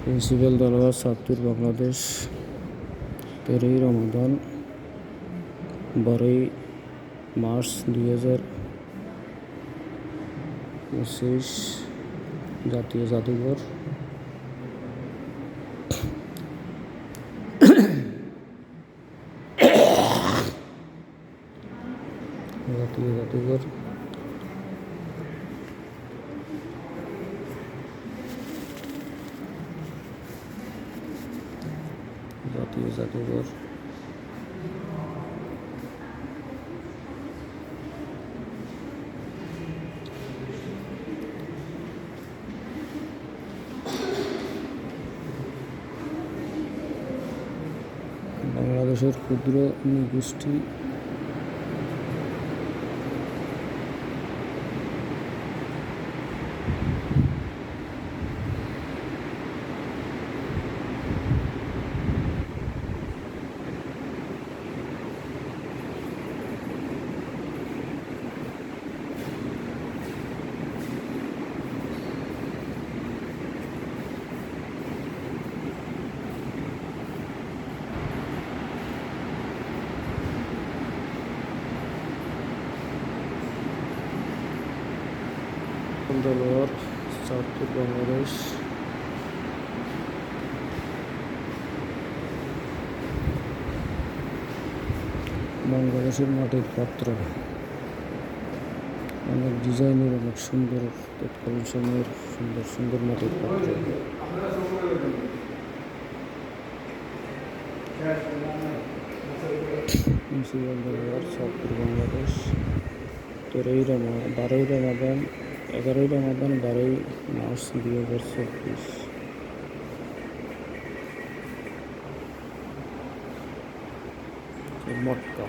Principal দরবার ছাত্র বাংলাদেশ 13ই রমাদান 12ই March 2025 জাতীয় জাদুঘর জাতীয় জাদুঘর জাতীয় জাদুঘর বাংলাদেশের ক্ষুদ্র নৃগোষ্ঠী দরবার ছাত্র বাংলাদেশ বাংলাদেশের মাটির পাত্র অনেক ডিজাইনের অনেক সুন্দর তৎকালীন সময়ের সুন্দর সুন্দর মাটির পাত্র প্রিন্সিপাল দরবার ছাত্র বাংলাদেশ 12ই রমাদান 12ই মার্চ 2024 মক্কা।